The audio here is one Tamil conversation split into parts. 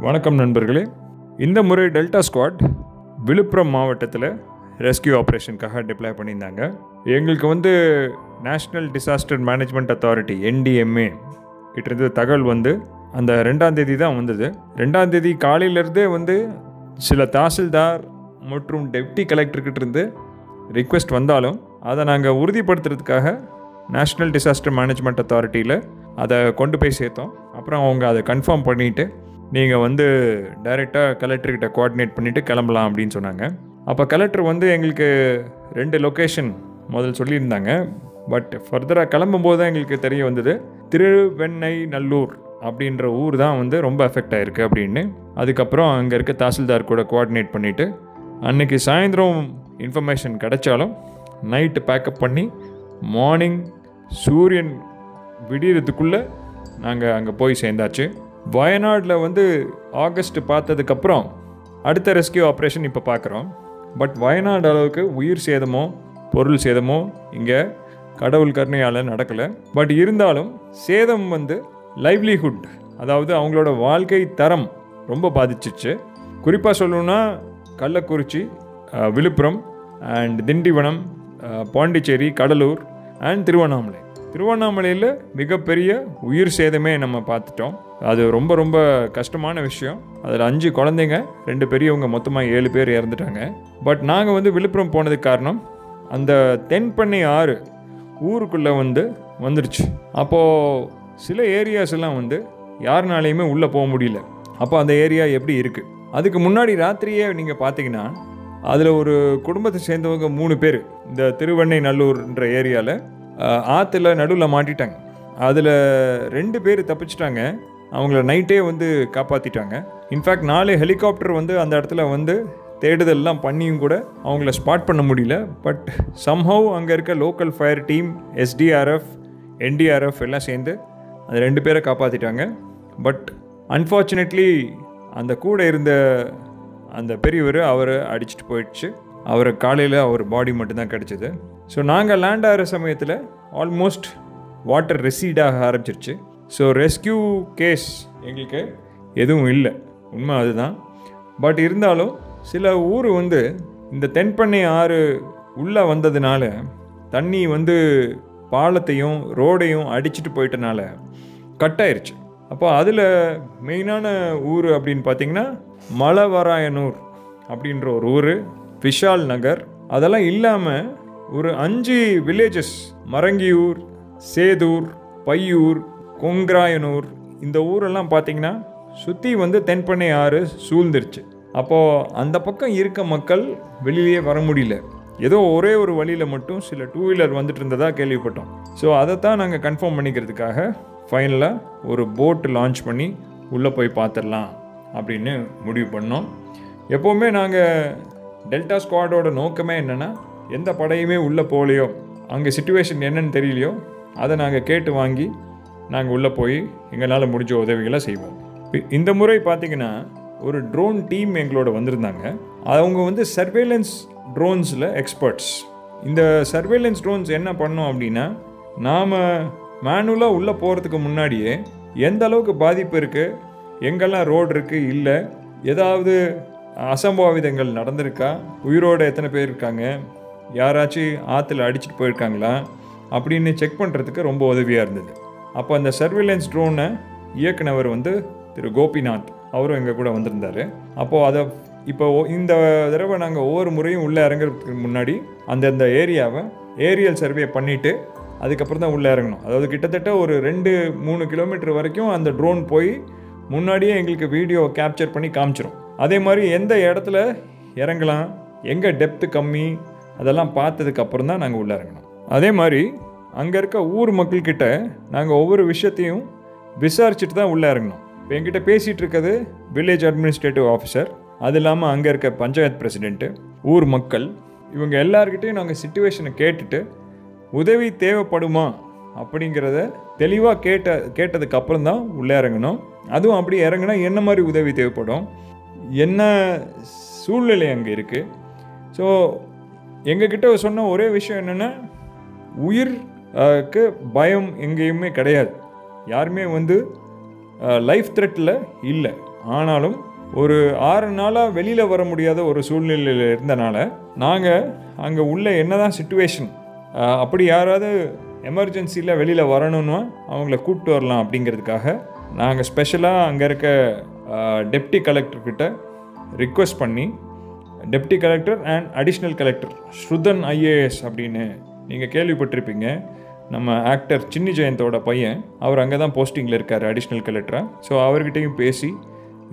வணக்கம் நண்பர்களே. இந்த முறை டெல்டா ஸ்குவாட் விழுப்புரம் மாவட்டத்தில் ரெஸ்கியூ ஆப்ரேஷனுக்காக டிப்ளாய் பண்ணியிருந்தாங்க. எங்களுக்கு national disaster management authority NDMA கிட்டேருந்து தகவல் அந்த 2ஆம் தேதி தான் வந்தது. 2ஆம் தேதி காலையிலேருந்தே சில தாசில்தார் மற்றும் டெப்டி கலெக்டர்கிட்டேருந்து ரிக்வெஸ்ட் வந்தாலும் அதை நாங்கள் உறுதிப்படுத்துறதுக்காக நேஷ்னல் டிசாஸ்டர் மேனேஜ்மெண்ட் அத்தாரிட்டியில் அதை கொண்டு போய் சேர்த்தோம். அப்புறம் அவங்க அதை கன்ஃபார்ம் பண்ணிவிட்டு நீங்கள் டைரெக்டாக கலெக்டர்கிட்ட கோஆர்டினேட் பண்ணிவிட்டு கிளம்பலாம் அப்படின்னு சொன்னாங்க. அப்போ கலெக்டர் எங்களுக்கு 2 லொக்கேஷன் முதல் சொல்லியிருந்தாங்க. பட் ஃபர்தராக கிளம்பும்போது தான் எங்களுக்கு தெரிய வந்தது திருவெண்ணைநல்லூர் அப்படின்ற ஊர் தான் ரொம்ப எஃபெக்ட் ஆகிருக்கு அப்படின்னு. அதுக்கப்புறம் அங்கே இருக்க தாசில்தார் கூட கோஆர்டினேட் பண்ணிவிட்டு அன்றைக்கி சாயந்தரம் இன்ஃபர்மேஷன் கிடைச்சாலும் நைட்டு பேக்கப் பண்ணி மார்னிங் சூரியன் விடியறதுக்குள்ளே நாங்கள் அங்கே போய் சேர்ந்தாச்சு. வயநாடில் ஆகஸ்ட் பார்த்ததுக்கப்புறம் அடுத்த ரெஸ்கியூ ஆப்ரேஷன் இப்போ பார்க்குறோம். பட் வயநாடு அளவுக்கு உயிர் சேதமோ பொருள் சேதமோ இங்கே கடவுள் கருணையால் நடக்கலை. பட் இருந்தாலும் சேதம் லைவ்லிஹுட், அதாவது அவங்களோட வாழ்க்கை தரம் ரொம்ப பாதிச்சிச்சு. குறிப்பாக சொல்லணுன்னா கள்ளக்குறிச்சி, விழுப்புரம் அண்ட் திண்டிவனம், பாண்டிச்சேரி, கடலூர் அண்ட் திருவண்ணாமலையில் மிகப்பெரிய உயிர் சேதமே நம்ம பார்த்துட்டோம். அது ரொம்ப ரொம்ப கஷ்டமான விஷயம். அதில் 5 குழந்தைங்க, 2 பெரியவங்க, மொத்தமாக 7 பேர் இறந்துட்டாங்க. பட் நாங்கள் விழுப்புரம் போனதுக்கு காரணம் அந்த தென்பண்ணை ஆறு ஊருக்குள்ளே வந்துருச்சு. அப்போது சில ஏரியாஸ் எல்லாம் யாருனாலையுமே உள்ளே போக முடியல. அப்போ அந்த ஏரியா எப்படி இருக்குது? அதுக்கு முன்னாடி ராத்திரியே நீங்கள் பார்த்தீங்கன்னா அதில் ஒரு குடும்பத்தை சேர்ந்தவங்க 3 பேர் இந்த திருவெண்ணைநல்லூர்ன்ற ஏரியாவில் ஆற்றுல நடுவில் மாட்டிட்டாங்க. அதில் 2 பேர் தப்பிச்சிட்டாங்க. அவங்கள நைட்டே காப்பாற்றிட்டாங்க. இன்ஃபேக்ட் 4 ஹெலிகாப்டர் அந்த இடத்துல தேடுதல்லாம் பண்ணியும் கூட அவங்கள ஸ்பாட் பண்ண முடியல. பட் சம்ஹவ் அங்கே இருக்க local fire team, SDRF, NDRF எல்லாம் சேர்ந்து அந்த 2 பேரை காப்பாற்றிட்டாங்க. பட் அன்ஃபார்ச்சுனேட்லி அந்த கூட இருந்த அந்த பெரியவர் அவரை அடிச்சுட்டு போயிடுச்சு. அவரை காலையில் அவர் பாடி மட்டும்தான் கிடச்சிது. ஸோ நாங்கள் லேண்ட் ஆகிற சமயத்தில் ஆல்மோஸ்ட் வாட்டர் ரெசீடாக ஆரம்பிச்சிருச்சு. ஸோ ரெஸ்கியூ கேஸ் எங்களுக்கு எதுவும் இல்லை, உண்மை அதுதான். பட் இருந்தாலும் சில ஊர் இந்த தென்பண்ணை ஆறு உள்ளே வந்ததுனால தண்ணி பாலத்தையும் ரோடையும் அடிச்சுட்டு போயிட்டனால கட் ஆயிடுச்சு. அப்போ அதில் மெயினான ஊர் அப்படின்னு பார்த்திங்கன்னா மலவராயனூர் அப்படின்ற ஒரு ஊர், விஷால் நகர், அதெல்லாம் இல்லாமல் ஒரு 5 வில்லேஜஸ், மரங்கியூர், சேதூர், பையூர், கொங்ராயனூர், இந்த ஊரெல்லாம் பார்த்திங்கன்னா சுற்றி தென்பண்ணை ஆறு சூழ்ந்துருச்சு. அப்போது அந்த பக்கம் இருக்க மக்கள் வெளியிலேயே வர முடியல. ஏதோ ஒரே ஒரு வழியில் மட்டும் சில 2 வீலர் வந்துட்டு இருந்ததாக கேள்விப்பட்டோம். ஸோ அதைத்தான் நாங்கள் கன்ஃபார்ம் பண்ணிக்கிறதுக்காக ஃபைனலாக ஒரு போட் லான்ச் பண்ணி உள்ளே போய் பார்த்துடலாம் அப்படின்னு முடிவு பண்ணோம். எப்போவுமே நாங்கள் டெல்டா ஸ்குவாடோட நோக்கமே என்னென்னா, எந்த படையுமே உள்ளே போகலையோ, அங்கே சிச்சுவேஷன் என்னன்னு தெரியலையோ, அதை நாங்கள் கேட்டு வாங்கி நாங்கள் உள்ளே போய் எங்களால் முடிஞ்ச உதவிகளை செய்வோம். இந்த முறை பார்த்திங்கன்னா ஒரு ட்ரோன் டீம் எங்களோட வந்திருந்தாங்க. அவங்க சர்வேலன்ஸ் ட்ரோன்ஸில் எக்ஸ்பர்ட்ஸ். இந்த சர்வேலன்ஸ் ட்ரோன்ஸ் என்ன பண்ணோம் அப்படின்னா, நாம் மேனுவலாக உள்ளே போகிறதுக்கு முன்னாடியே எந்த அளவுக்கு பாதிப்பு இருக்குது, எங்கெல்லாம் ரோடு இருக்குது, இல்லை ஏதாவது அசம்பாவிதங்கள் நடந்திருக்கா, உயிரோடு எத்தனை பேர் இருக்காங்க, யாராச்சும் ஆற்றுல அடிச்சுட்டு போயிருக்காங்களா அப்படின்னு செக் பண்ணுறதுக்கு ரொம்ப உதவியாக இருந்தது. அப்போ அந்த சர்வேலன்ஸ் ட்ரோனை இயக்குனவர் திரு கோபிநாத், அவரும் எங்கள் கூட வந்திருந்தார். அப்போது இப்போ இந்த தடவை நாங்கள் ஒவ்வொரு முறையும் உள்ளே இறங்குறதுக்கு முன்னாடி அந்தந்த ஏரியாவை ஏரியல் சர்வே பண்ணிவிட்டு அதுக்கப்புறம் தான் உள்ளே இறங்கணும். அதாவது கிட்டத்தட்ட ஒரு 2-3 கிலோமீட்டர் வரைக்கும் அந்த ட்ரோன் போய் முன்னாடியே எங்களுக்கு வீடியோ கேப்சர் பண்ணி காமிச்சிடும். அதே மாதிரி எந்த இடத்துல இறங்கலாம், எங்கே டெப்த்து கம்மி, அதெல்லாம் பார்த்ததுக்கப்புறம் தான் நாங்கள் உள்ளே இறங்கணும். அதே மாதிரி அங்கே இருக்க ஊர் மக்கள்கிட்ட நாங்கள் ஒவ்வொரு விஷயத்தையும் விசாரிச்சுட்டு தான் உள்ளே இறங்கணும். இப்போ என்கிட்ட பேசிகிட்டு இருக்கிறது வில்லேஜ் அட்மினிஸ்ட்ரேட்டிவ் ஆஃபீஸர், அது இல்லாமல் அங்கே இருக்க பஞ்சாயத்து பிரசிடெண்ட்டு, ஊர் மக்கள், இவங்க எல்லார்கிட்டையும் நாங்கள் சிச்சுவேஷனை கேட்டுட்டு உதவி தேவைப்படுமா அப்படிங்கிறத தெளிவாக கேட்டதுக்கு அப்புறம் தான் உள்ளே இறங்கணும். அதுவும் அப்படி இறங்கினா என்ன மாதிரி உதவி தேவைப்படும், என்ன சூழ்நிலை அங்கே இருக்குது. ஸோ எங்ககிட்ட சொன்ன ஒரே விஷயம் என்னென்னா, உயிருக்கு பயம் எங்கேயுமே கிடையாது. யாருமே லைஃப் த்ரெட்டில் இல்லை. ஆனாலும் ஒரு 6 நாளாக வெளியில் வர முடியாத ஒரு சூழ்நிலையில் இருந்தனால நாங்கள் அங்கே உள்ள என்னதான் சிச்சுவேஷன், அப்படி யாராவது எமர்ஜென்சியில் வெளியில் வரணும்னா அவங்கள கூப்பிட்டு வரலாம் அப்படிங்கிறதுக்காக நாங்கள் ஸ்பெஷலாக அங்கே இருக்க டெப்டி கலெக்டர்கிட்ட ரிக்வெஸ்ட் பண்ணி, deputy collector and additional collector Shruthan IAS அப்படின்னு நீங்கள் கேள்விப்பட்டிருப்பீங்க, நம்ம ஆக்டர் சின்னி ஜெயந்தோட பையன், அவர் அங்கே தான் போஸ்டிங்கில் இருக்கார் அடிஷ்னல் கலெக்டராக. ஸோ அவர்கிட்டையும் பேசி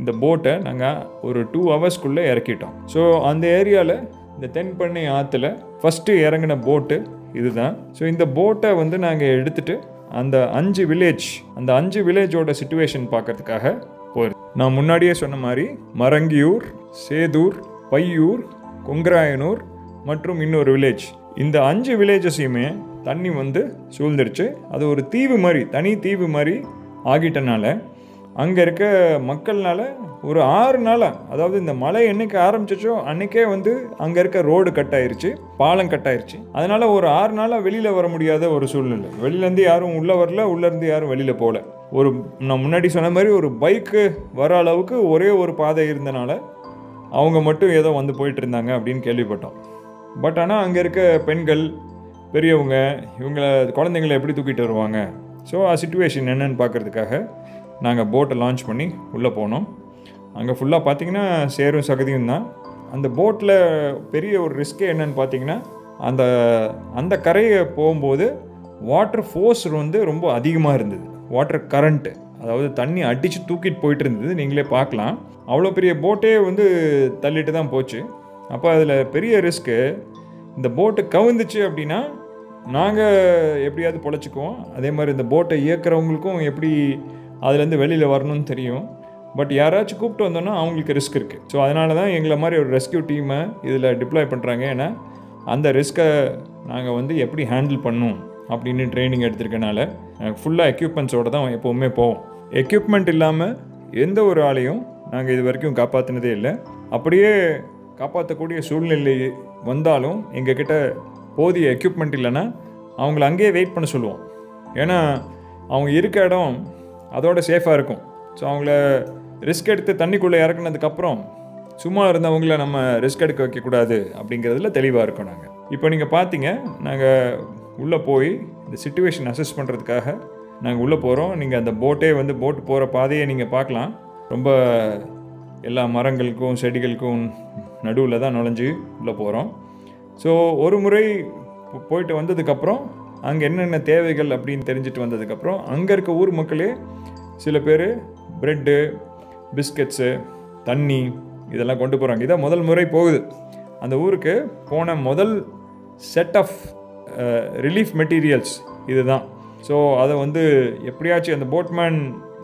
இந்த போட்டை நாங்கள் ஒரு 2 ஹவர்ஸ்க்குள்ளே இறக்கிட்டோம். ஸோ அந்த ஏரியாவில் இந்த தென்பண்ணை ஆற்றுல ஃபஸ்ட்டு இறங்கின போட்டு இதுதான். ஸோ இந்த போட்டை வந்து நாங்கள் எடுத்துகிட்டு அந்த 5 வில்லேஜோட சிச்சுவேஷன் பார்க்கறதுக்காக போயிருந்தோம். நான் முன்னாடியே சொன்ன மாதிரி மரங்கியூர், சேதூர், பையூர், கொங்கராயனூர் மற்றும் இன்னொரு வில்லேஜ், இந்த 5 வில்லேஜஸையுமே தண்ணி வந்து சூழ்ந்துருச்சு. அது ஒரு தீவு மாதிரி, தனி தீவு மாதிரி ஆகிட்டனால அங்கே இருக்க மக்கள்னால ஒரு 6 நாளாக, அதாவது இந்த மழை என்னைக்கு ஆரம்பிச்சிச்சோ அன்றைக்கே வந்து அங்கே இருக்க ரோடு கட் ஆயிருச்சு, பாலம் கட் ஆயிருச்சு. அதனால் ஒரு 6 நாளாக வெளியில் வர முடியாத ஒரு சூழ்நிலை. வெளியிலேருந்து யாரும் உள்ளே வரல, உள்ளேருந்து யாரும் வெளியில் போகல. நான் முன்னாடி சொன்ன மாதிரி ஒரு பைக்கு வர அளவுக்கு ஒரே ஒரு பாதை இருந்தனால அவங்க மட்டும் ஏதோ வந்து போயிட்டு இருந்தாங்க அப்படின்னு கேள்விப்பட்டோம். பட் ஆனால் அங்கே இருக்க பெண்கள், பெரியவங்க, குழந்தைங்களை எப்படி தூக்கிட்டு வருவாங்க, ஸோ சிச்சுவேஷன் என்னன்னு பார்க்குறதுக்காக நாங்கள் போட்டை லான்ச் பண்ணி உள்ளே போனோம். அங்கே ஃபுல்லாக பார்த்திங்கன்னா சேரும் சகதியும் தான். அந்த போட்டில் பெரிய ஒரு ரிஸ்க்கே என்னன்னு பார்த்தீங்கன்னா, அந்த கரையை போகும்போது வாட்டர் ஃபோர்ஸ் வந்து ரொம்ப அதிகமாக இருந்தது. வாட்டர் கரண்ட்டு, அதாவது தண்ணி அடித்து தூக்கிட்டு போயிட்டு இருந்தது. நீங்களே பார்க்கலாம், அவ்வளோ பெரிய போட்டே வந்து தள்ளிட்டு தான் போச்சு. அப்போ அதில் பெரிய ரிஸ்க்கு, இந்த போட்டு கவுந்துச்சு அப்படின்னா நாங்கள் எப்படியாவது பொழைச்சிக்குவோம். அதே மாதிரி இந்த போட்டை இயக்கிறவங்களுக்கும் எப்படி அதுலேருந்து வெளியில் வரணும்னு தெரியும். பட் யாராச்சும் கூப்பிட்டு வந்தோன்னா அவங்களுக்கு ரிஸ்க் இருக்குது. ஸோ அதனால தான் எங்களை மாதிரி ஒரு ரெஸ்கியூ டீமை இதில் டிப்ளாய் பண்ணுறாங்க. ஏன்னா அந்த ரிஸ்க்கை நாங்கள் வந்து எப்படி ஹேண்டில் பண்ணணும் அப்படின்னு ட்ரைனிங் எடுத்திருக்கனால ஃபுல்லாக எக்யூப்மெண்ட்ஸோடு தான் எப்போவுமே போவோம். எக்யூப்மெண்ட் இல்லாமல் எந்த ஒரு ஆளையும் நாங்கள் இது வரைக்கும் காப்பாற்றினதே இல்லை. அப்படியே காப்பாற்றக்கூடிய சூழ்நிலை வந்தாலும் எங்ககிட்ட போதிய எக்யூப்மெண்ட் இல்லைன்னா அவங்கள அங்கேயே வெயிட் பண்ண சொல்லுவோம். ஏன்னா அவங்க இருக்க இடம் அதோட சேஃபாக இருக்கும். ஸோ அவங்கள ரிஸ்க் எடுத்து தண்ணிக்குள்ளே இறக்குனதுக்கப்புறம் சும்மா இருந்தவங்கள நம்ம ரிஸ்க் எடுக்க வைக்கக்கூடாது அப்படிங்கிறதுல தெளிவாக இருக்கோம். நாங்கள் இப்போ நீங்கள் பார்த்தீங்க, நாங்கள் உள்ளே போய் இந்த சிச்சுவேஷன் அசஸ் பண்ணுறதுக்காக நாங்கள் உள்ளே போகிறோம். நீங்கள் அந்த போட்டு போகிற பாதையை நீங்கள் பார்க்கலாம். ரொம்ப எல்லா மரங்களுக்கும் செடிகளுக்கும் நடுவில் தான் நுழைஞ்சு உள்ளே போகிறோம். ஸோ ஒரு முறை போயிட்டு வந்ததுக்கப்புறம் அங்கே என்னென்ன தேவைகள் அப்படின்னு தெரிஞ்சுட்டு வந்ததுக்கப்புறம் அங்கே இருக்க ஊர் மக்களே சில பேர் ப்ரெட்டு, பிஸ்கட்ஸு, தண்ணி இதெல்லாம் கொண்டு போகிறாங்க. இதான் முதல் முறை போகுது அந்த ஊருக்கு. போன முதல் செட் ஆஃப் ரிலீஃப் மெட்டீரியல்ஸ் இது தான். ஸோ அதை வந்து எப்படியாச்சும் அந்த போட்மேன்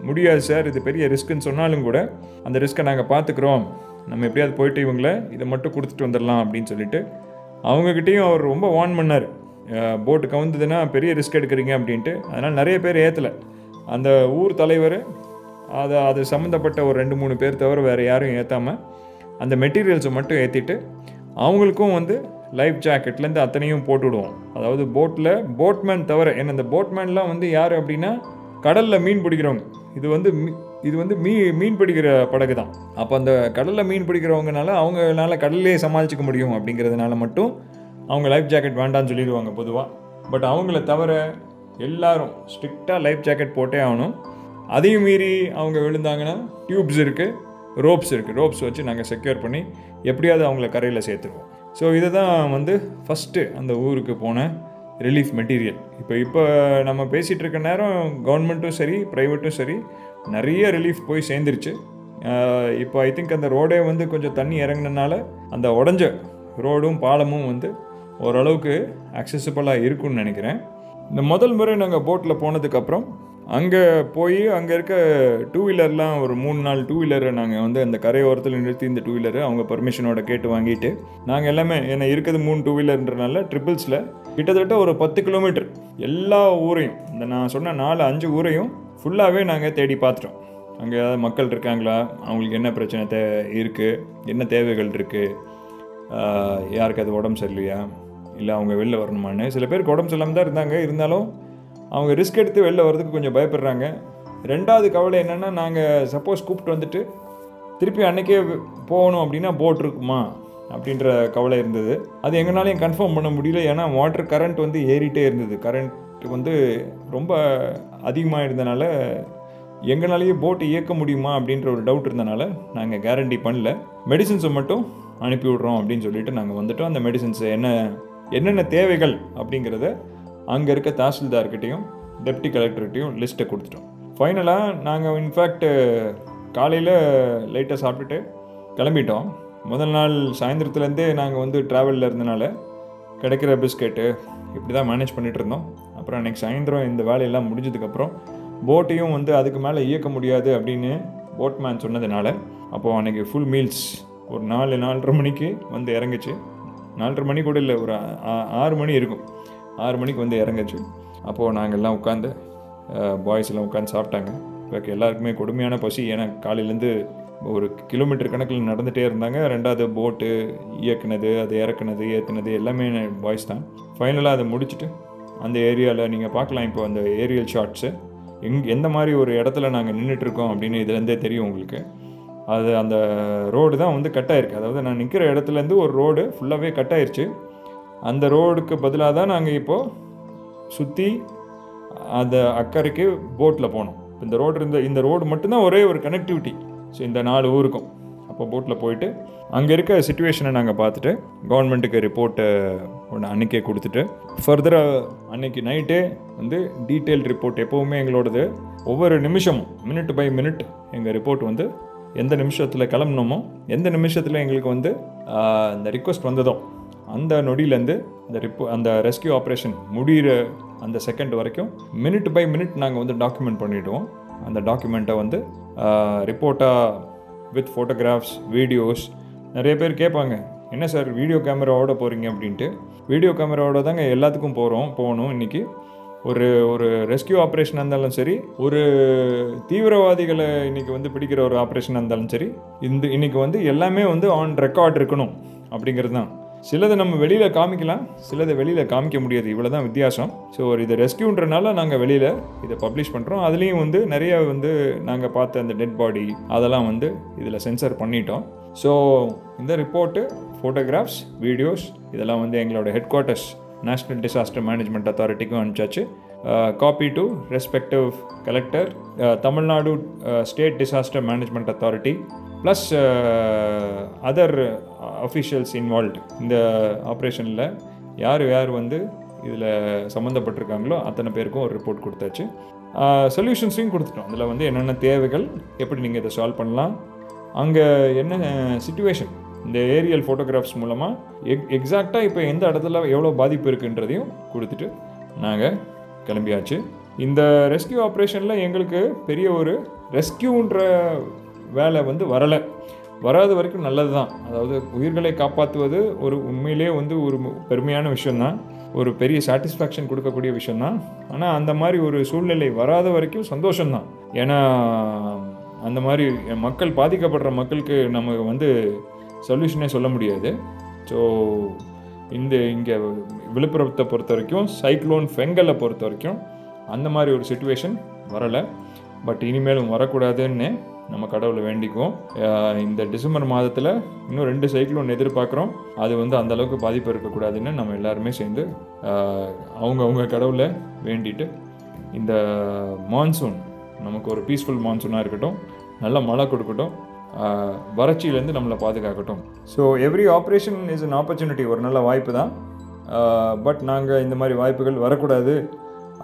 முடியாது சார், இது பெரிய ரிஸ்க்குன்னு சொன்னாலும் கூட அந்த ரிஸ்க்கை நாங்கள் பார்த்துக்குறோம், நம்ம எப்படியாவது போயிட்டு இவங்களை இதை மட்டும் கொடுத்துட்டு வந்துடலாம் அப்படின்னு சொல்லிட்டு அவங்கக்கிட்டேயும் அவர் ரொம்ப வார்ன் பண்ணார். போட்டு கவுந்ததுன்னா பெரிய ரிஸ்க் எடுக்கிறீங்க அப்படின்ட்டு. அதனால் நிறைய பேர் ஏற்றலை. அந்த ஊர் தலைவர் அது சம்மந்தப்பட்ட ஒரு 2-3 பேர் தவிர வேறு யாரும் ஏற்றாமல் அந்த மெட்டீரியல்ஸை மட்டும் ஏற்றிட்டு அவங்களுக்கும் வந்து லைஃப் ஜாக்கெட்லேருந்து அத்தனையும் போட்டு விடுவோம். அதாவது போட்மேன் தவிர, ஏன்னா இந்த போட்மேன்லாம் வந்து யார் அப்படின்னா கடலில் மீன் பிடிக்கிறவங்க. இது வந்து மீன் பிடிக்கிற படகு தான். அப்போ அந்த கடலில் மீன் பிடிக்கிறவங்கனால அவங்களால கடல்லே சமாளிச்சிக்க முடியும் அப்படிங்கிறதுனால மட்டும் அவங்க லைஃப் ஜாக்கெட் வேண்டான்னு சொல்லிடுவாங்க பொதுவாக. பட் அவங்கள தவிர எல்லாரும் ஸ்ட்ரிக்டாக லைஃப் ஜாக்கெட் போட்டே ஆகணும். அதையும் மீறி அவங்க விழுந்தாங்கன்னா டியூப்ஸ் இருக்குது, ரோப்ஸ் வச்சு நாங்கள் செக்யூர் பண்ணி எப்படியாவது அவங்கள கரையில் சேர்த்துருவோம். ஸோ இதை தான் வந்து ஃபஸ்ட்டு அந்த ஊருக்கு போன ரிலீஃப் மெட்டீரியல். இப்போ நம்ம பேசிகிட்டு இருக்க நேரம் கவர்மெண்ட்டும் சரி ப்ரைவேட்டும் சரி நிறைய ரிலீஃப் போய் சேர்ந்துருச்சு. இப்போ ஐ திங்க் அந்த ரோடே வந்து கொஞ்சம் தண்ணி இறங்கினால அந்த உடஞ்ச ரோடும் பாலமும் வந்து ஓரளவுக்கு அக்சசிபிளாக இருக்குன்னு நினைக்கிறேன். இந்த முதல் முறை நாங்கள் போட்டில் போனதுக்கப்புறம் அங்கே போய் அங்கே இருக்க 2 வீலர்லாம் ஒரு 3 நாள் 2 வீலரை நாங்கள் வந்து அந்த கரையோரத்தில் நிறுத்தி இந்த 2 வீலரை அவங்க பர்மிஷனோட கேட்டு வாங்கிட்டு நாங்கள் எல்லாமே, ஏன்னா இருக்கிறது 3 2 வீலர்ன்றனால ட்ரிபிள்ஸில் கிட்டத்தட்ட ஒரு 10 கிலோமீட்டர் எல்லா ஊரையும், இந்த நான் சொன்ன 4-5 ஊரையும் ஃபுல்லாகவே நாங்கள் தேடி பார்த்துட்டோம். அங்கே ஏதாவது மக்கள் இருக்காங்களா, அவங்களுக்கு என்ன பிரச்சனை இருக்குது, என்ன தேவைகள் இருக்குது, யாருக்கு அது உடம்பு சரியில்லையா, இல்லை அவங்க வெளில வரணுமான்னு. சில பேருக்கு உடம்பு சரியில்லாமல் தான் இருந்தாலும் அவங்க ரிஸ்க் எடுத்து வெளில வர்றதுக்கு கொஞ்சம் பயப்படுறாங்க. ரெண்டாவது கவலை என்னென்னா, நாங்கள் சப்போஸ் கூப்பிட்டு வந்துட்டு திருப்பி அன்றைக்கே போகணும் அப்படின்னா போட் இருக்குமா அப்படின்ற கவலை இருந்தது. அது எங்களாலையும் கன்ஃபார்ம் பண்ண முடியல. ஏன்னா வாட்டர் கரண்ட் வந்து ஏறிட்டே இருந்தது. கரண்ட் வந்து ரொம்ப அதிகமாக இருந்தனால எங்களாலேயே போட்டு இயக்க முடியுமா அப்படின்ற ஒரு டவுட் இருந்தனால நாங்கள் கேரண்டி பண்ணல. மெடிசின்ஸை மட்டும் அனுப்பி விட்றோம் அப்படின்னு சொல்லிட்டு நாங்கள் வந்துட்டோம். அந்த மெடிசின்ஸை என்னென்ன தேவைகள் அப்படிங்கிறத அங்கே இருக்க தாசில்தார்கிட்டையும் டெப்டி கலெக்டர்கிட்டையும் லிஸ்ட்டை கொடுத்துட்டோம். ஃபைனலாக நாங்கள் இன்ஃபேக்ட் காலையில் லைட்டாக சாப்பிட்டுட்டு கிளம்பிட்டோம். முதல் நாள் சாயந்தரத்துலேருந்தே நாங்கள் வந்து ட்ராவலில் இருந்தனால கிடைக்கிற பிஸ்கெட்டு இப்படி தான் மேனேஜ் பண்ணிகிட்டு இருந்தோம். அப்புறம் அன்றைக்கி சாயந்தரம் இந்த வேலையெல்லாம் முடிஞ்சதுக்கப்புறம் போட்டையும் வந்து அதுக்கு மேலே இயக்க முடியாது அப்படின்னு போட்மேன் சொன்னதுனால அப்போது அன்றைக்கி ஃபுல் மீல்ஸ் ஒரு 4-4:30 மணிக்கு வந்து இறங்குச்சு. 4:30 மணி கூட இல்லை, ஒரு 6 மணி இருக்கும். 6 மணிக்கு வந்து இறங்குச்சு. அப்போது நாங்கள் எல்லாம் உட்காந்து பாய்ஸ் எல்லாம் உட்காந்து சாப்பிட்டாங்க. இப்போ எல்லாருக்குமே கொடுமையான பசி. ஏன்னா காலையிலேருந்து ஒரு கிலோமீட்டர் கணக்கில் நடந்துகிட்டே இருந்தாங்க. ரெண்டாவது போட்டு இயக்குனது, அது இறக்குனது, ஏற்றுனது எல்லாமே பாய்ஸ் தான். ஃபைனலாக அதை முடிச்சுட்டு அந்த ஏரியாவில் நீங்கள் பார்க்கலாம். இப்போ அந்த ஏரியல் ஷாட்ஸு எந்த மாதிரி ஒரு இடத்துல நாங்கள் நின்றுட்டுருக்கோம் அப்படின்னு இதுலேருந்தே தெரியும் உங்களுக்கு. அது அந்த ரோடு தான் வந்து கட் ஆயிருக்கு. அதாவது நான் நிற்கிற இடத்துலேருந்து ஒரு ரோடு ஃபுல்லாகவே கட் ஆயிடுச்சு. அந்த ரோடுக்கு பதிலாக தான் நாங்கள் இப்போது சுற்றி அந்த அக்கறைக்கு போட்டில் போனோம். இந்த ரோடு மட்டும்தான் ஒரே ஒரு கனெக்டிவிட்டி. ஸோ இந்த 4 ஊருக்கும் அப்போ போட்டில் போயிட்டு அங்கே இருக்க சிச்சுவேஷனை நாங்கள் பார்த்துட்டு கவர்மெண்ட்டுக்கு ரிப்போர்ட்டை ஒன்று அன்றைக்கே கொடுத்துட்டு ஃபர்தராக அன்றைக்கி நைட்டே வந்து டீட்டெயில் ரிப்போர்ட் எப்போவுமே எங்களோடது ஒவ்வொரு நிமிஷமும் மினிட் பை மினிட் எங்கள் ரிப்போர்ட் வந்து எந்த நிமிஷத்தில் கிளம்பணுமோ எந்த நிமிஷத்தில் எங்களுக்கு வந்து இந்த ரிக்வெஸ்ட் வந்ததோ அந்த நொடியிலேருந்து அந்த ரெஸ்கியூ ஆப்ரேஷன் முடிகிற அந்த செகண்ட் வரைக்கும் மினிட் பை மினிட் நாங்கள் வந்து டாக்குமெண்ட் பண்ணிவிடுவோம். அந்த டாக்குமெண்ட்டை வந்து ரிப்போர்ட்டாக வித் ஃபோட்டோகிராஃப்ஸ், வீடியோஸ். நிறைய பேர் கேட்பாங்க, என்ன சார் வீடியோ கேமராவோட போகிறீங்க அப்படின்ட்டு. வீடியோ கேமராவோட தாங்க எல்லாத்துக்கும் போகணும். இன்றைக்கி ஒரு ரெஸ்கியூ ஆப்ரேஷனாக இருந்தாலும் சரி, ஒரு தீவிரவாதிகளை இன்றைக்கி வந்து பிடிக்கிற ஒரு ஆப்ரேஷனாக இருந்தாலும் சரி, இன்றைக்கி வந்து எல்லாமே வந்து ஆன் ரெக்கார்ட் இருக்கணும் அப்படிங்கிறது தான். சிலதை நம்ம வெளியில் காமிக்கலாம், சிலதை வெளியில் காமிக்க முடியாது. இவ்வளோ தான் வித்தியாசம். ஸோ இது ரெஸ்கியூன்றனால நாங்கள் வெளியில் இதை பப்ளிஷ் பண்ணுறோம். அதுலேயும் வந்து நிறைய வந்து நாங்கள் பார்த்த அந்த டெட் பாடி அதெல்லாம் வந்து இதில் சென்சர் பண்ணிட்டோம். ஸோ இந்த ரிப்போர்ட்டு, ஃபோட்டோகிராஃப்ஸ், வீடியோஸ் இதெல்லாம் வந்து எங்களோட headquarters national disaster management அத்தாரிட்டிக்கும் அனுப்பிச்சாச்சு. Copy to respective collector, Tamil Nadu state disaster management authority plus other officials involved. இந்த ஆப்ரேஷனில் யார் வந்து இதில் சம்மந்தப்பட்டிருக்காங்களோ அத்தனை பேருக்கும் ஒரு ரிப்போர்ட் கொடுத்தாச்சு. சொல்யூஷன்ஸையும் கொடுத்துட்டோம். அதில் வந்து என்னென்ன தேவைகள், எப்படி நீங்கள் இதை சால்வ் பண்ணலாம், அங்கே என்ன சிச்சுவேஷன், இந்த ஏரியல் ஃபோட்டோகிராஃப்ஸ் மூலமாக எக்ஸாக்டாக இப்போ எந்த இடத்துல எவ்வளோ பாதிப்பு இருக்குன்றதையும் கொடுத்துட்டு நாங்கள் கிளம்பியாச்சு. இந்த ரெஸ்கியூ ஆப்ரேஷனில் எங்களுக்கு பெரிய ஒரு ரெஸ்கியூன்ற வேலை வந்து வராத வரைக்கும் நல்லது தான். அதாவது உயிர்களை காப்பாற்றுவது ஒரு உண்மையிலே வந்து ஒரு பெருமையான விஷயந்தான், ஒரு பெரிய சாட்டிஸ்ஃபேக்ஷன் கொடுக்கக்கூடிய விஷயந்தான். ஆனால் அந்த மாதிரி ஒரு சூழ்நிலை வராத வரைக்கும் சந்தோஷம்தான். ஏன்னா அந்த மாதிரி மக்கள், பாதிக்கப்படுற மக்களுக்கு நம்ம வந்து சொல்யூஷனே சொல்ல முடியாது. ஸோ இங்கே விழுப்புரத்தை பொறுத்த வரைக்கும், சைக்ளோன் ஃபெங்கலை பொறுத்த வரைக்கும் அந்த மாதிரி ஒரு சிச்சுவேஷன் வரலை. பட் இனிமேலும் வரக்கூடாதுன்னு நம்ம கடவுளை வேண்டிக்குவோம். இந்த டிசம்பர் மாதத்தில் இன்னும் 2 சைக்ளோன் எதிர்பார்க்குறோம். அது வந்து அந்தளவுக்கு பாதிப்பு இருக்கக்கூடாதுன்னு நம்ம எல்லாருமே சேர்ந்து அவங்க கடவுளை வேண்டிட்டு இந்த மான்சூன் நமக்கு ஒரு பீஸ்ஃபுல் மான்சூனாக இருக்கட்டும், நல்ல மழை கொடுக்கட்டும், வறட்சியிலேருந்து நம்மளை பாதுகாக்கட்டும். So every operation is an opportunity, ஒரு நல்ல வாய்ப்பு தான். பட் நாங்கள் இந்த மாதிரி வாய்ப்புகள் வரக்கூடாது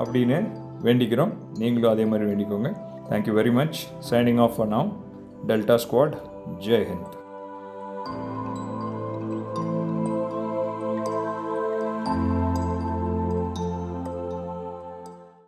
அப்படின்னு வேண்டிக்கிறோம். நீங்களும் அதே மாதிரி வேண்டிக்கோங்க. Thank you very much. Signing off for now. Delta Squad. Jai Hind.